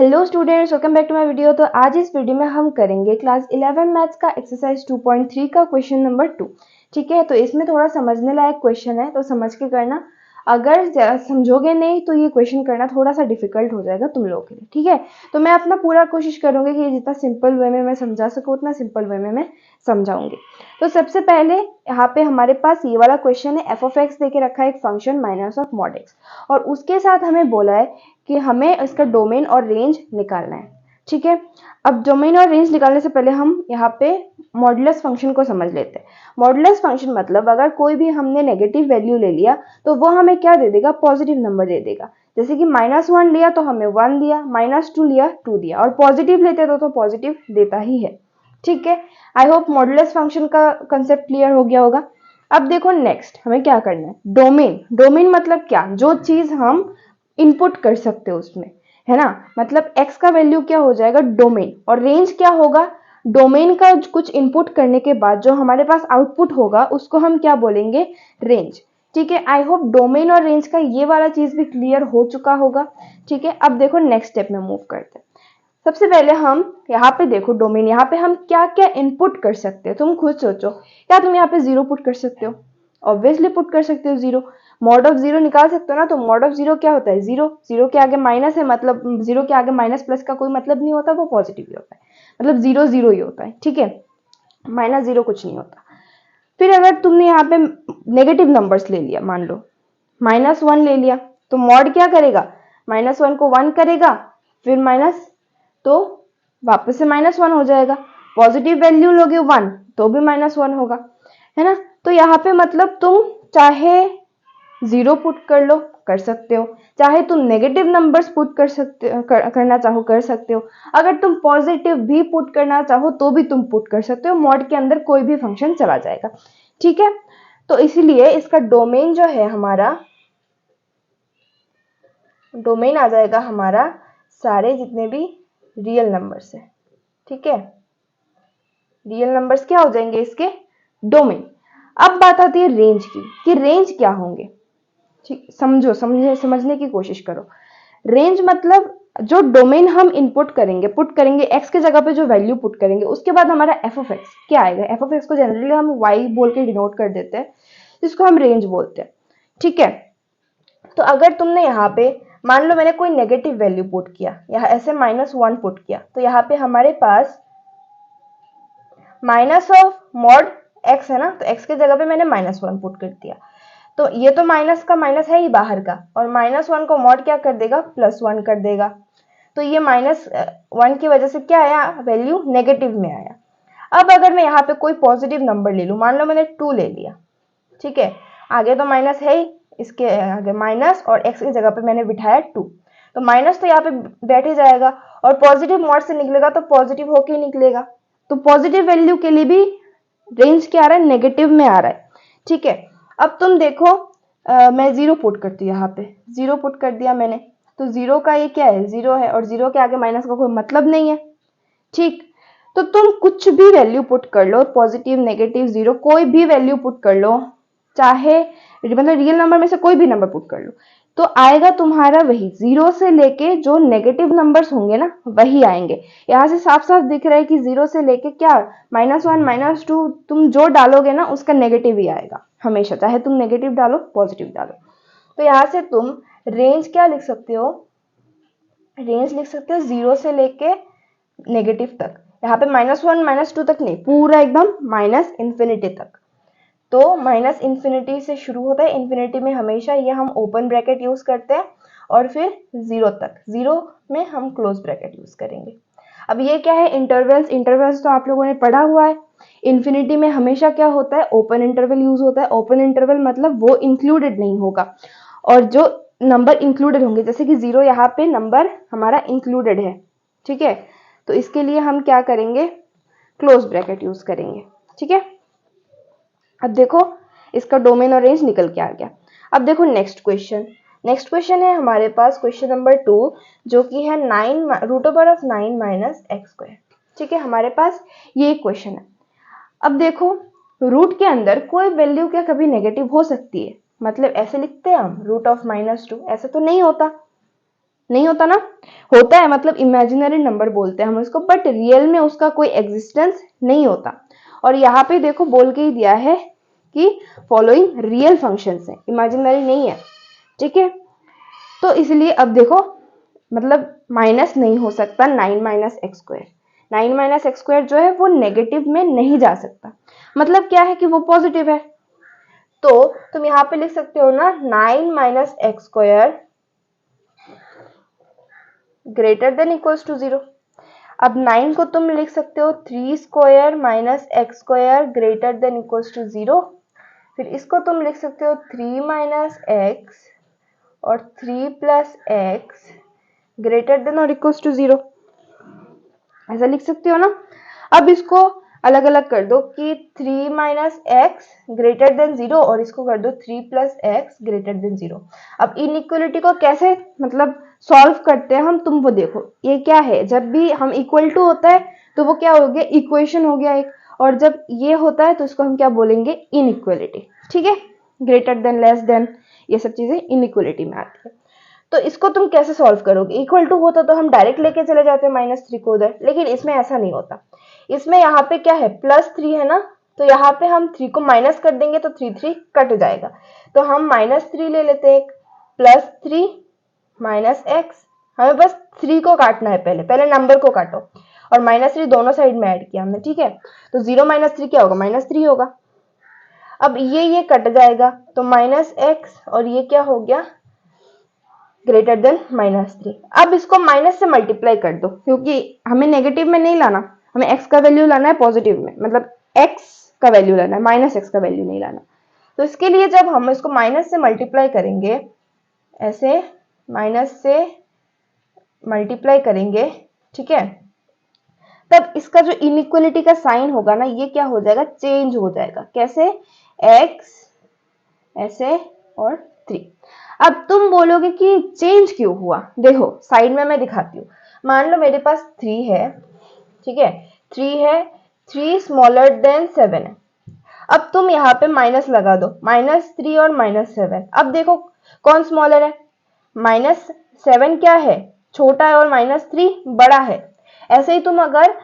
Hello students, welcome back to my video. तो आज इस वीडियो में हम करेंगे क्लास 11 मैथ्स का एक्सरसाइज 2.3 का क्वेश्चन नंबर 2। ठीक है, तो इसमें थोड़ा समझने लायक क्वेश्चन है, तो समझ के करना। अगर समझोगे नहीं तो ये क्वेश्चन करना थोड़ा सा डिफिकल्ट हो जाएगा तुम लोगों के लिए। ठीक है, तो मैं अपना पूरा कोशिश करूंगी कि जितना सिंपल वे में मैं समझा सकूँ उतना सिंपल वे में मैं समझाऊंगी। तो सबसे पहले यहाँ पे हमारे पास ये वाला क्वेश्चन है, एफ ऑफ एक्स देके रखा है एक function minus of mod x, और उसके साथ हमें बोला है कि हमें इसका डोमेन और रेंज निकालना है। ठीक है, अब डोमेन और रेंज निकालने से पहले हम यहाँ पे मॉडुलस फंक्शन को समझ लेते हैं। मॉडुलस फंक्शन मतलब अगर कोई भी हमने नेगेटिव वैल्यू ले लिया तो वो हमें क्या दे देगा, पॉजिटिव नंबर दे देगा। जैसे कि -1 लिया तो हमें 1 दिया, -2 लिया 2 दिया, और पॉजिटिव लेते तो पॉजिटिव देता ही है। ठीक है, आई होप मॉडुलस फंक्शन का कंसेप्ट क्लियर हो गया होगा। अब देखो नेक्स्ट हमें क्या करना है, डोमेन। डोमेन मतलब क्या, जो चीज हम इनपुट कर सकते हो उसमें, है ना। मतलब x का वैल्यू क्या हो जाएगा, डोमेन, और रेंज क्या होगा, डोमेन का कुछ इनपुट करने के बाद जो हमारे पास आउटपुट होगा उसको हम क्या बोलेंगे, रेंज। ठीक है, आई होप डोमेन और रेंज का ये वाला चीज भी क्लियर हो चुका होगा। ठीक है, अब देखो नेक्स्ट स्टेप में मूव करते हैं। सबसे पहले हम यहाँ पे देखो डोमेन, यहाँ पे हम क्या क्या इनपुट कर सकते हैं, तुम खुद सोचो। क्या तुम यहाँ पे 0 पुट कर सकते हो? ऑब्वियसली पुट कर सकते हो 0। मॉड ऑफ 0 निकाल सकते हो ना, तो मॉड ऑफ 0 क्या होता है, 0। 0 के आगे माइनस है, मतलब 0 के आगे माइनस प्लस का कोई मतलब नहीं होता, वो पॉजिटिव ही होता है, मतलब 0 0 ही होता है। ठीक है, -0 कुछ नहीं होता। फिर अगर तुमने यहाँ पे नेगेटिव नंबर्स ले लिया, मान लो -1 ले लिया, तो मॉड क्या करेगा, -1 को 1 करेगा, फिर माइनस, तो वापस से -1 हो जाएगा। पॉजिटिव वैल्यू लोगे 1 तो भी -1 होगा, है ना। तो यहाँ पे मतलब तुम चाहे 0 पुट कर लो, कर सकते हो, चाहे तुम नेगेटिव नंबर्स पुट कर सकते करना चाहो कर सकते हो, अगर तुम पॉजिटिव भी पुट करना चाहो तो भी तुम पुट कर सकते हो। मॉड के अंदर कोई भी फंक्शन चला जाएगा। ठीक है, तो इसीलिए इसका डोमेन जो है हमारा, डोमेन आ जाएगा हमारा सारे जितने भी रियल नंबर्स है। ठीक है, रियल नंबर्स क्या हो जाएंगे इसके, डोमेन। अब बात आती है रेंज की, कि रेंज क्या होंगे। ठीक, समझने की कोशिश करो। रेंज मतलब जो डोमेन हम इनपुट करेंगे, पुट करेंगे x के जगह पे जो वैल्यू पुट करेंगे, उसके बाद हमारा एफ ऑफ एक्स क्या आएगा। एफ ऑफ एक्स को जनरली हम y बोल के डिनोट कर देते हैं, जिसको हम रेंज बोलते हैं। ठीक है, तो अगर तुमने यहाँ पे मान लो मैंने कोई नेगेटिव वैल्यू पुट किया, यहाँ ऐसे -1 पुट किया, तो यहाँ पे हमारे पास माइनस ऑफ मॉड एक्स है ना, तो x के जगह पे मैंने -1 पुट कर दिया, तो ये तो माइनस का माइनस है ही बाहर का, और -1 को मॉड क्या कर देगा, +1 कर देगा। तो ये -1 की वजह से क्या आया, वैल्यू नेगेटिव में आया। अब अगर मैं यहाँ पे कोई पॉजिटिव नंबर ले लूं, मान लो मैंने 2 ले लिया। ठीक है, आगे तो माइनस है ही, इसके आगे माइनस, और x की जगह पे मैंने बिठाया 2, तो माइनस तो यहाँ पे बैठ ही जाएगा, और पॉजिटिव मॉड से निकलेगा तो पॉजिटिव होके ही निकलेगा। तो पॉजिटिव वैल्यू के लिए भी रेंज क्या आ रहा है, नेगेटिव में आ रहा है। ठीक है, अब तुम देखो मैं 0 पुट करती हूँ, यहाँ पे 0 पुट कर दिया मैंने, तो 0 का ये क्या है, 0 है, और 0 के आगे माइनस का कोई मतलब नहीं है। ठीक, तो तुम कुछ भी वैल्यू पुट कर लो, पॉजिटिव नेगेटिव 0 कोई भी वैल्यू पुट कर लो, चाहे मतलब रियल नंबर में से कोई भी नंबर पुट कर लो, तो आएगा तुम्हारा वही 0 से लेके जो नेगेटिव नंबर्स होंगे ना वही आएंगे। यहाँ से साफ साफ दिख रहा है कि 0 से लेके क्या, -1 -2 तुम जो डालोगे ना उसका नेगेटिव ही आएगा हमेशा, चाहे तुम नेगेटिव डालो पॉजिटिव डालो। तो यहाँ से तुम रेंज क्या लिख सकते हो, रेंज लिख सकते हो 0 से लेके नेगेटिव तक। यहाँ पे -1 -2 तक नहीं, पूरा एकदम -इंफिनिटी तक। तो -इंफिनिटी से शुरू होता है, इंफिनिटी में हमेशा ये हम ओपन ब्रैकेट यूज करते हैं, और फिर 0 तक, 0 में हम क्लोज ब्रैकेट यूज करेंगे। अब ये क्या है, इंटरवल्स। इंटरवल्स तो आप लोगों ने पढ़ा हुआ है। इंफिनिटी में हमेशा क्या होता है, ओपन इंटरवल यूज होता है। ओपन इंटरवल मतलब वो इंक्लूडेड नहीं होगा, और जो नंबर इंक्लूडेड होंगे, जैसे कि 0 यहाँ पे नंबर हमारा इंक्लूडेड है। ठीक है, तो इसके लिए हम क्या करेंगे, क्लोज ब्रैकेट यूज करेंगे। ठीक है, अब देखो इसका डोमेन और रेंज निकल के आ गया। अब देखो नेक्स्ट क्वेश्चन। नेक्स्ट क्वेश्चन है हमारे पास क्वेश्चन नंबर 2, जो कि है √9 - x²। ठीक है, हमारे पास ये क्वेश्चन है। अब देखो रूट के अंदर कोई वैल्यू क्या कभी नेगेटिव हो सकती है, मतलब ऐसे लिखते हैं हम √2, ऐसा तो नहीं होता, नहीं होता ना, होता है, मतलब इमेजिनरी नंबर बोलते हैं हम उसको, बट रियल में उसका कोई एग्जिस्टेंस नहीं होता। और यहाँ पे देखो बोल के ही दिया है कि फॉलोइंग रियल फंक्शंस है, इमेजिनरी नहीं है, ठीक है। तो इसलिए अब देखो मतलब माइनस नहीं हो सकता 9 minus X square, 9 minus X square जो है वो नेगेटिव में नहीं जा सकता, मतलब क्या है कि वो पॉजिटिव है। तो तुम यहाँ पे लिख सकते हो ना 9 minus X square greater than equals to 0। अब 9 को तुम लिख सकते हो 3 square minus X square greater than equals to 0। फिर इसको तुम लिख सकते हो 3 माइनस एक्स और 3 प्लस एक्स ग्रेटर देन और इक्वल्स टू 0, ऐसा लिख सकते हो ना। अब इसको अलग अलग कर दो कि 3 माइनस एक्स ग्रेटर देन 0 और इसको कर दो 3 प्लस एक्स ग्रेटर देन 0। अब इनइक्वलिटी को कैसे मतलब सॉल्व करते हैं हम, तुम वो देखो। ये क्या है, जब भी हम इक्वल टू होता है तो वो क्या हो गया, इक्वेशन हो गया एक, और जब ये होता है तो इसको हम क्या बोलेंगे, इनइक्वलिटी, ठीक है। ग्रेटर देन, लेस देन, ये सब चीजें इनइक्वलिटी में आती है। तो इसको तुम कैसे सॉल्व करोगे, इक्वल टू होता तो हम डायरेक्ट लेके चले जाते -3 को उधर, लेकिन इसमें ऐसा नहीं होता। इसमें यहाँ पे क्या है, +3 है ना, तो यहाँ पे हम 3 को माइनस कर देंगे तो 3 कट जाएगा, तो हम -3 ले लेते हैं, +3 माइनस एक्स, हमें बस 3 को काटना है, पहले नंबर को काटो, और -3 दोनों साइड में ऐड किया हमने, ठीक है। तो 0 - 3 क्या होगा, -3 होगा। अब ये कट जाएगा तो -x, और ये क्या हो गया, ग्रेटर देन -3। अब इसको माइनस से मल्टीप्लाई कर दो, क्योंकि हमें नेगेटिव में नहीं लाना, हमें x का वैल्यू लाना है पॉजिटिव में, मतलब x का वैल्यू लाना है, -x का वैल्यू नहीं लाना। तो इसके लिए जब हम इसको माइनस से मल्टीप्लाई करेंगे, ऐसे माइनस से मल्टीप्लाई करेंगे, ठीक है, तब इसका जो इनइक्वलिटी का साइन होगा ना, ये क्या हो जाएगा, चेंज हो जाएगा। कैसे, x ऐसे और 3। अब तुम बोलोगे कि चेंज क्यों हुआ, देखो साइड में मैं दिखाती हूँ। मान लो मेरे पास 3 है, ठीक है, 3 है, 3 स्मॉलर देन 7 है। अब तुम यहाँ पे माइनस लगा दो, -3 और -7। अब देखो कौन स्मॉलर है, -7 क्या है, छोटा है, और -3 बड़ा है। ऐसे ही तुम अगर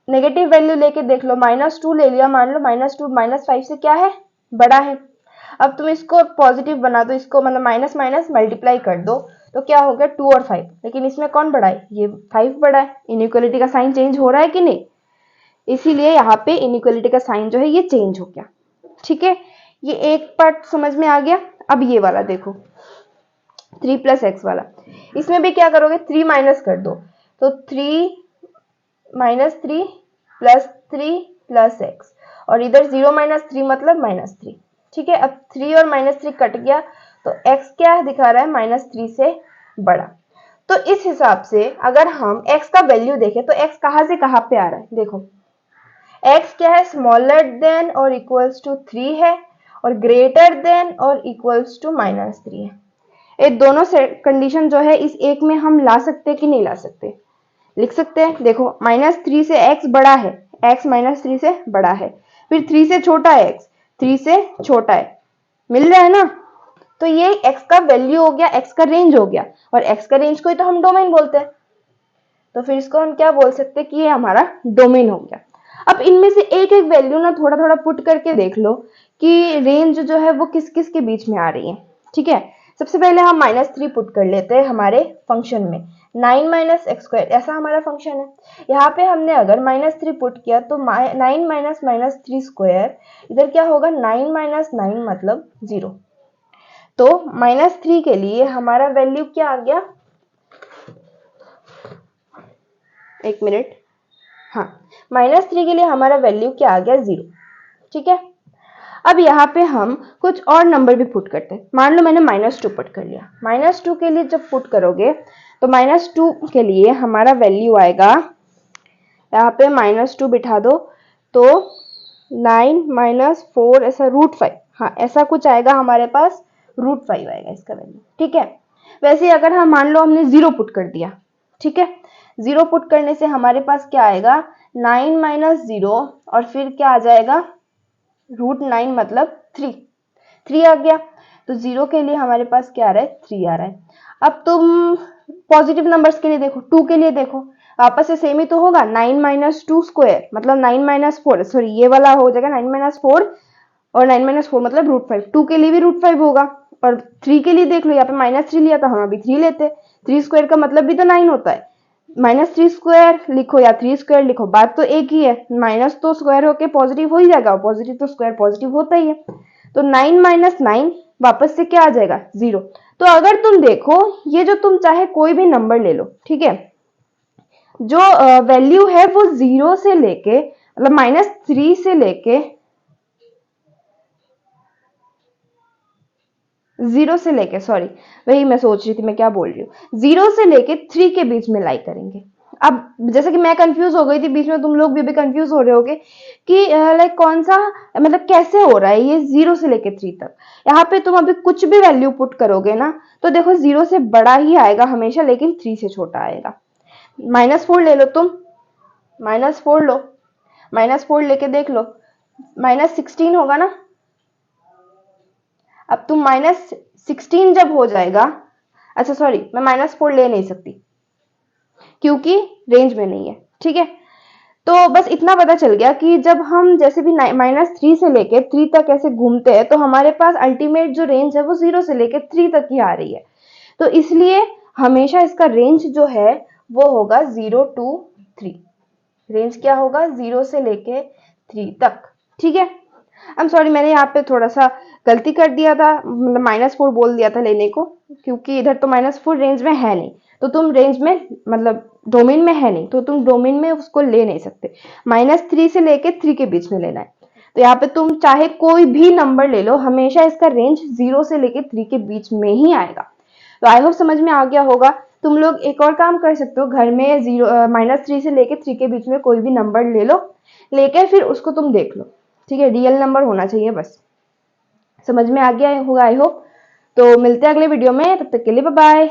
नेगेटिव वैल्यू लेके देख लो, -2 ले लिया, मान लो -2 -5 से क्या है, बड़ा है। अब तुम इसको पॉजिटिव बना दो, इसको मतलब माइनस माइनस मल्टीप्लाई कर दो, तो क्या हो गया, 2 और 5, लेकिन इसमें कौन बड़ा है, ये 5 बड़ा है। इनइक्वलिटी का साइन चेंज हो रहा है कि नहीं, इसीलिए यहाँ पे इनइक्वलिटी का साइन जो है ये चेंज हो गया, ठीक है। ये एक पार्ट समझ में आ गया। अब ये वाला देखो, 3 प्लस एक्स वाला, इसमें भी क्या करोगे, 3 माइनस कर दो, तो 3 -3 +3 प्लस एक्स, और इधर 0 - 3 मतलब -3, ठीक है। अब 3 और -3 कट गया, तो x क्या दिखा रहा है, -3 से बड़ा। तो इस हिसाब से अगर हम x का वैल्यू देखें तो x कहाँ से कहाँ पे आ रहा है, देखो x क्या है, स्मॉलर देन और इक्वल्स टू 3 है, और ग्रेटर देन और इक्वल्स टू -3 है। ये दोनों कंडीशन जो है इस एक में हम ला सकते हैं कि नहीं ला सकते, लिख सकते हैं। देखो -3 से x बड़ा है, x -3 से बड़ा है, फिर 3 से छोटा है x, 3 से छोटा है, मिल रहा है ना। तो ये x का वैल्यू हो गया, x का रेंज हो गया, और x का रेंज को ही तो हम डोमेन बोलते हैं। तो फिर इसको हम क्या बोल सकते हैं कि ये हमारा डोमेन हो गया। अब इनमें से एक एक वैल्यू ना थोड़ा थोड़ा पुट करके देख लो कि रेंज जो है वो किस किस के बीच में आ रही है, ठीक है। सबसे पहले हम -3 पुट कर लेते हैं हमारे फंक्शन में, 9 - x स्क्वायर ऐसा हमारा फंक्शन है। यहाँ पे हमने अगर -3 पुट किया तो 9 - -3 स्क्वायर, इधर क्या होगा, 9 - 9 मतलब 0। तो -3 के लिए हमारा वैल्यू क्या आ गया, एक मिनट, हाँ, -3 के लिए हमारा वैल्यू क्या आ गया, 0, ठीक है। अब यहाँ पे हम कुछ और नंबर भी पुट करते हैं। मान लो मैंने -2 पुट कर लिया, -2 के लिए जब पुट करोगे तो -2 के लिए हमारा वैल्यू आएगा, यहाँ पे -2 बिठा दो तो 9 - 4 ऐसा √5, हाँ ऐसा कुछ आएगा हमारे पास, √5 आएगा इसका वैल्यू, ठीक है। वैसे अगर हम मान लो हमने 0 पुट कर दिया, ठीक है, 0 पुट करने से हमारे पास क्या आएगा, 9 - 0, और फिर क्या आ जाएगा, √9 मतलब 3 आ गया। तो 0 के लिए हमारे पास क्या आ रहा है, 3 आ रहा है। अब तुम पॉजिटिव नंबर्स के लिए देखो, 2 के लिए देखो, वापस से सेम ही तो होगा, 9 माइनस 2 स्क्वायर मतलब 9 माइनस 4, सॉरी ये वाला हो जाएगा 9 माइनस 4 और 9 माइनस 4 मतलब √5। 2 के लिए भी √5 होगा। और 3 के लिए देख लो, यहाँ पे -3 लिया था, हम अभी 3 लेते। 3 स्क्वायर का मतलब भी तो 9 होता है। -3 स्क्वायर लिखो या 3 स्क्वायर लिखो, बात तो एक ही है। माइनस तो स्क्वायर होके पॉजिटिव हो ही जाएगा, पॉजिटिव तो स्क्वायर पॉजिटिव होता ही है। तो 9 माइनस 9 वापस से क्या आ जाएगा, 0। तो अगर तुम देखो, ये जो तुम चाहे कोई भी नंबर ले लो, ठीक है, जो वैल्यू है वो 0 से लेके मतलब -3 से लेके 0 से लेके, सॉरी वही मैं सोच रही थी मैं क्या बोल रही हूँ, 0 से लेके 3 के बीच में लाई करेंगे। अब जैसे कि मैं कंफ्यूज हो गई थी बीच में, तुम लोग भी कंफ्यूज हो रहे होगे कि लाइक कौन सा मतलब कैसे हो रहा है ये 0 से लेके 3 तक। यहाँ पे तुम अभी कुछ भी वैल्यू पुट करोगे ना तो देखो 0 से बड़ा ही आएगा हमेशा, लेकिन 3 से छोटा आएगा। -4 ले लो तुम, -4 लो, -4 लेके देख लो, -16 होगा ना। अब तुम -16 जब हो जाएगा, अच्छा सॉरी मैं -4 ले नहीं सकती क्योंकि रेंज में नहीं है, ठीक है। तो बस इतना पता चल गया कि जब हम जैसे भी -3 से लेके 3 तक ऐसे घूमते हैं तो हमारे पास अल्टीमेट जो रेंज है वो 0 से लेके 3 तक ही आ रही है। तो इसलिए हमेशा इसका रेंज जो है वो होगा 0 to 3। रेंज क्या होगा, 0 से लेके 3 तक, ठीक है। आई एम सॉरी, मैंने यहाँ पे थोड़ा सा गलती कर दिया था, मतलब -4 बोल दिया था लेने को, क्योंकि इधर तो -4 रेंज में है नहीं, तो तुम रेंज में मतलब डोमेन में है नहीं, तो तुम डोमेन में उसको ले नहीं सकते। -3 से लेके 3 के बीच में लेना है। तो यहाँ पे तुम चाहे कोई भी नंबर ले लो, हमेशा इसका रेंज 0 से लेके 3 के बीच में ही आएगा। तो आई होप समझ में आ गया होगा। तुम लोग एक और काम कर सकते हो, घर में -3 से लेके 3 के बीच में कोई भी नंबर ले लो, लेके फिर उसको तुम देख लो, ठीक है। रियल नंबर होना चाहिए बस। समझ में आ गया होगा आई होप। तो मिलते हैं अगले वीडियो में, तब तक के लिए बाय बाय।